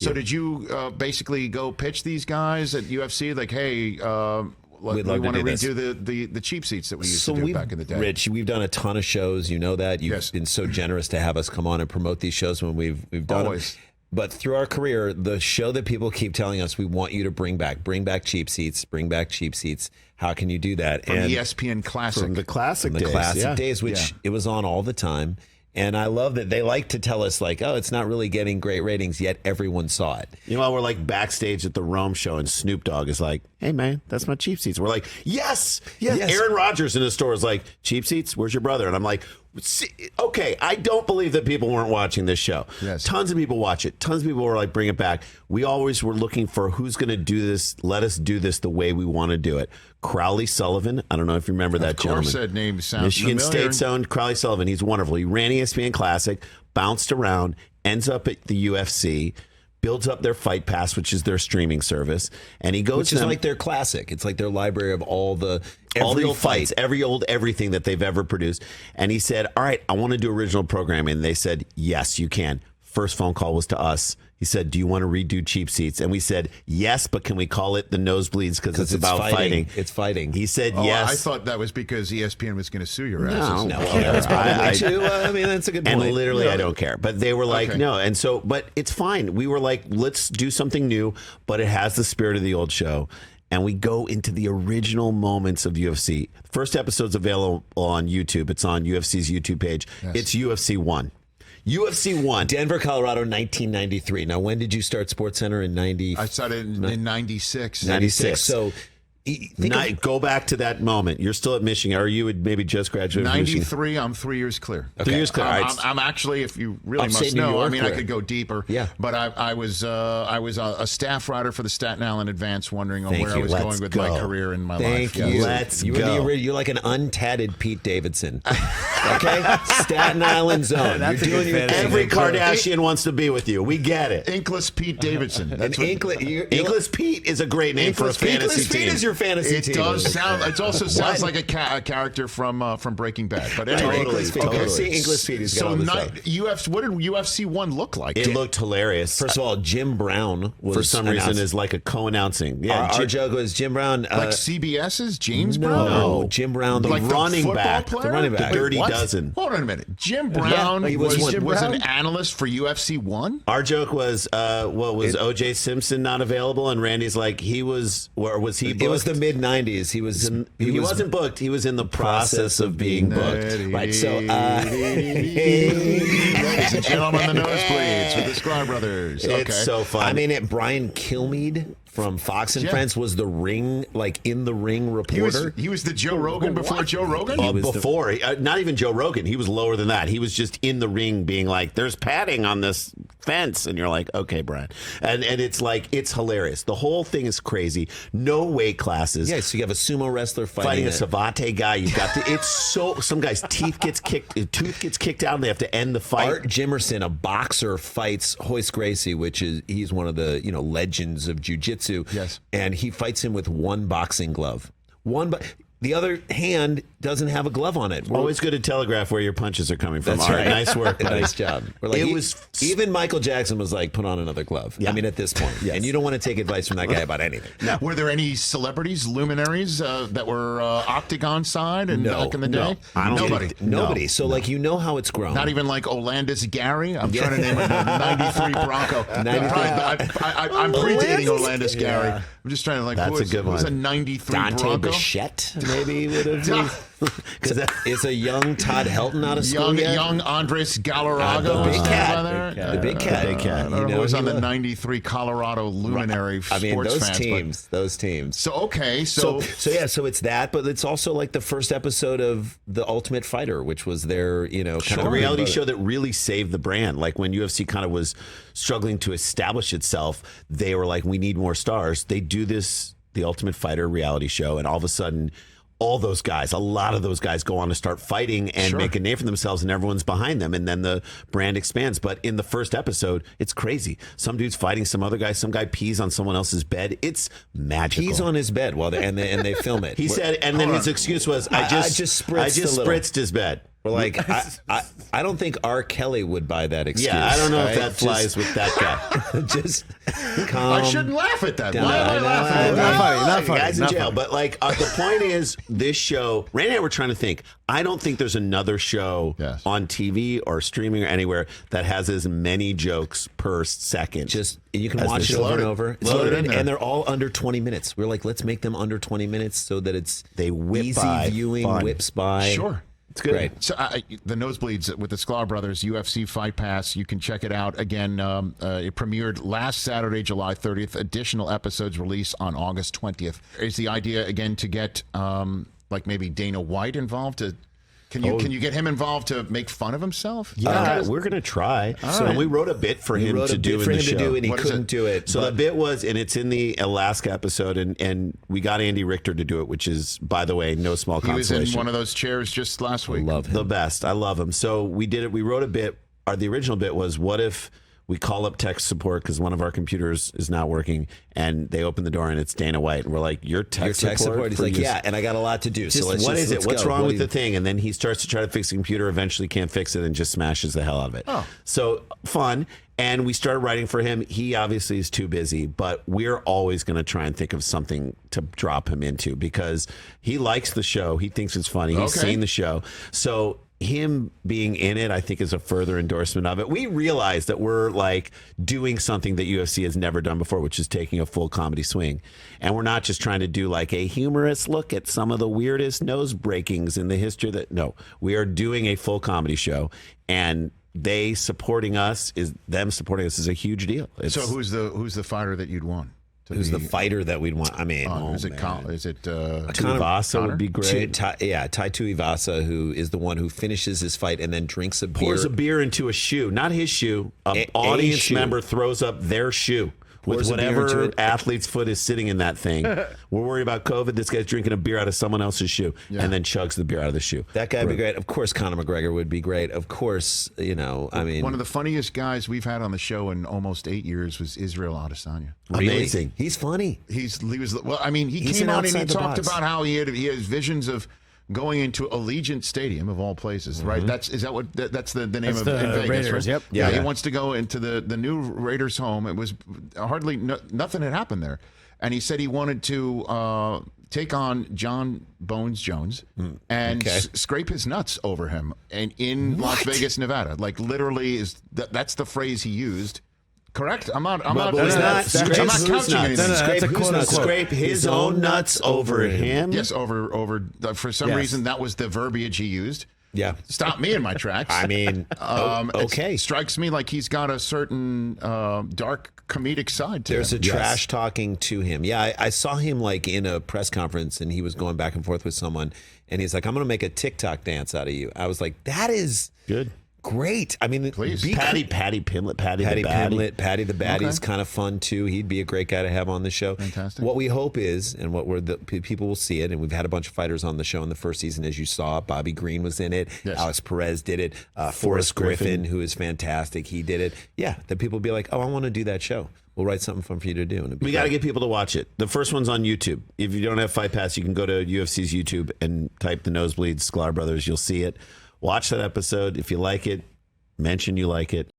So did you basically go pitch these guys at UFC? Like, hey, we want to redo the cheap seats that we used to do back in the day. Rich, we've done a ton of shows. You know that. You've been so generous to have us come on and promote these shows when we've done them. But through our career, the show that people keep telling us we want you to bring back cheap seats, How can you do that? From ESPN Classic. From the classic days, which it was on all the time. And I love that they like to tell us, like, oh, it's not really getting great ratings, yet everyone saw it. You know, we're like backstage at the Rome show, and Snoop Dogg is like, hey, man, that's my cheap seats. We're like, yes. Aaron Rodgers in the store is like, cheap seats? Where's your brother? And I'm like, okay, I don't believe that people weren't watching this show. Yes. Tons of people watch it. Tons of people were like, bring it back. We always were looking for who's going to do this. Let us do this the way we want to do it. Crowley Sullivan. I don't know if you remember that gentleman. Of course, that name sounds Michigan familiar. State's own Crowley Sullivan. He's wonderful. He ran ESPN Classic, bounced around, ends up at the UFC, builds up their Fight Pass, which is their streaming service, and he goes. Which is like their classic. It's like their library of all the old fights, everything that they've ever produced. And he said, "All right, I want to do original programming." And they said, "Yes, you can." First phone call was to us. He said, do you want to redo cheap seats? And we said, yes, but can we call it the Nosebleeds because it's about fighting. It's fighting. He said, yes. I thought that was because ESPN was going to sue your asses. No. That's probably true. I mean, that's a good point. And literally, I don't care. But they were like, no. And so, but it's fine. We were like, let's do something new, but it has the spirit of the old show. And we go into the original moments of UFC. First episode's available on YouTube. It's on UFC's YouTube page. Yes. It's UFC 1. UFC 1. Denver, Colorado, 1993. Now, when did you start SportsCenter in 90? I started in 96. 96. So go back to that moment. You're still at Michigan, or you would maybe just graduate 93, I'm 3 years clear. Okay. 3 years clear. I'm actually, if you really must know, I mean, I could go deeper. Yeah. But I was a staff writer for the Staten Island Advance, wondering on where I was going with my career and my life. Thank you. Let's go. You're like an untatted Pete Davidson. Okay? Staten Island zone. You're doing your thing. Every Kardashian wants to be with you. We get it. Inkless Pete Davidson. Inkless Pete is a great name for a fantasy team. Pete is your fantasy team. It does sound. It also sounds like a character from Breaking Bad. But anyway, See, English Pete is so what did UFC 1 look like? It looked hilarious. First of all, Jim Brown was for some reason is like a co-announcing. Yeah, our joke was Jim Brown, like CBS's James Brown. No, Jim Brown, the running back, the Dirty Dozen. Hold on a minute, Jim Brown was an analyst for UFC 1. Our joke was, was O.J. Simpson not available? And Randy's like, he was, or was he booked? It was the mid-90s. He wasn't booked. He was in the process of being booked. Right, so... Ladies and gentlemen, the Nosebleeds with the Sklar brothers. It's so fun. I mean, Brian Kilmeade from Fox and Friends was the ring, like in the ring reporter. He was the Joe Rogan before Joe Rogan? Not even Joe Rogan. He was lower than that. He was just in the ring being like, there's padding on this fence. And you're like, okay, Brian. And it's like, it's hilarious. The whole thing is crazy. No weight classes. Yeah, so you have a sumo wrestler fighting a savate guy. You've got some guy's tooth gets kicked out and they have to end the fight. Art Jimerson, a boxer, fights Hoist Gracie, he's one of the legends of jiu-jitsu. Yes. And he fights him with one boxing glove. The other hand doesn't have a glove on it. Always good to telegraph where your punches are coming from. That's right. Nice work, buddy. Nice job. Even Michael Jackson was like, put on another glove. Yeah. I mean, at this point. Yes. And you don't want to take advice from that guy about anything. No. Were there any celebrities, luminaries that were Octagon side and back in the day? Nobody. No. So, how it's grown. Not even like Olandis Gary? I'm trying to name a 93 Bronco. I'm predating Olandis Gary. I'm just trying to That's a good one. Who's a 93 Dante Bronco? Bichette, maybe would have been. Is a young Todd Helton out of school yet? Young Andres Galarraga. The big cat. I don't know who was on the 93 Colorado luminary those teams. So, okay. So it's that, but it's also like the first episode of The Ultimate Fighter, which was their, kind of a reality show that really saved the brand. Like when UFC kind of was struggling to establish itself, they were like, we need more stars. They do this, The Ultimate Fighter reality show, and all of a sudden, a lot of those guys go on to start fighting and make a name for themselves, and everyone's behind them, and then the brand expands. But in the first episode, it's crazy. Some dude's fighting some other guy. Some guy pees on someone else's bed. It's magical. He's on his bed and they film it. He said, and then his excuse was, I just spritzed his bed. We're like, I don't think R. Kelly would buy that excuse. Yeah, I don't know if that flies with that guy. Just I shouldn't laugh at that. Why am I laughing? Not funny. Guy's in jail. But like, the point is, this show, Randy and I were trying to think. I don't think there's another show on TV or streaming or anywhere that has as many jokes per second. Just you can watch it over and over. It's loaded, and they're all under 20 minutes. We're like, let's make them under 20 minutes so that it's easy viewing, whips by. Sure. It's good. Great. So the Nosebleeds with the Sklar brothers, UFC Fight Pass. You can check it out. Again, it premiered last Saturday, July 30th. Additional episodes release on August 20th. Is the idea, again, to get like maybe Dana White involved? Can you get him involved to make fun of himself? Yeah, we're going to try. And we wrote a bit for him to do in the show. And he couldn't do it. So the bit was, and it's in the Alaska episode, and we got Andy Richter to do it, which is, by the way, no small consolation. He was in one of those chairs just last week. I love him. The best. I love him. So we did it. We wrote a bit. The original bit was, what if we call up tech support because one of our computers is not working, and they open the door and it's Dana White, and we're like, "You're tech support." He's like, "Yeah," and I got a lot to do. So what is it? What's wrong with the thing? And then he starts to try to fix the computer. Eventually, can't fix it and just smashes the hell out of it. Oh, so fun. And we started writing for him. He obviously is too busy, but we're always going to try and think of something to drop him into because he likes the show. He thinks it's funny. He's seen the show. So him being in it, I think, is a further endorsement of it. We realize that we're like doing something that UFC has never done before, which is taking a full comedy swing. And we're not just trying to do like a humorous look at some of the weirdest nose breakings in the history. No, we are doing a full comedy show, and them supporting us is a huge deal. So who's the fighter that you'd want? Who's the fighter that we'd want? I mean, is it Tuivasa would be great. Tai Tuivasa, who is the one who finishes his fight and then drinks a beer. Pours a beer into a shoe, not his shoe. An audience member throws up their shoe. With whatever athlete's foot is sitting in that thing. We're worried about COVID. This guy's drinking a beer out of someone else's shoe and then chugs the beer out of the shoe. That guy would be great. Of course, Conor McGregor would be great. Of course, I mean. One of the funniest guys we've had on the show in almost 8 years was Israel Adesanya. Amazing. He's funny. He came on and he talked about how he has visions of going into Allegiant Stadium of all places, right? That's the name of it in Vegas, Raiders, right? Yep. Yeah, he wants to go into the new Raiders home. It was hardly nothing had happened there, and he said he wanted to take on John Bones Jones and scrape his nuts over him, and in Las Vegas, Nevada, like literally that's the phrase he used. Correct? I'm not couching anything. Scrape his own nuts over him? Yes, over. For some reason, that was the verbiage he used. Yeah. Stop me in my tracks. I mean, okay. It strikes me like he's got a certain dark comedic side to him. There's a trash talking to him. Yeah, I saw him like in a press conference, and he was going back and forth with someone, and he's like, I'm going to make a TikTok dance out of you. I was like, that is good. Great. I mean, please. Patty Pimlet, Patty the Baddie is kind of fun too. He'd be a great guy to have on the show. Fantastic. What we hope is, and people will see it, and we've had a bunch of fighters on the show in the first season, as you saw. Bobby Green was in it. Yes. Alex Perez did it. Forrest Griffin, who is fantastic, he did it. Yeah, that people will be like, oh, I want to do that show. We'll write something fun for you to do. And we got to get people to watch it. The first one's on YouTube. If you don't have Fight Pass, you can go to UFC's YouTube and type the Nosebleeds Sklar Brothers. You'll see it. Watch that episode. If you like it, mention you like it.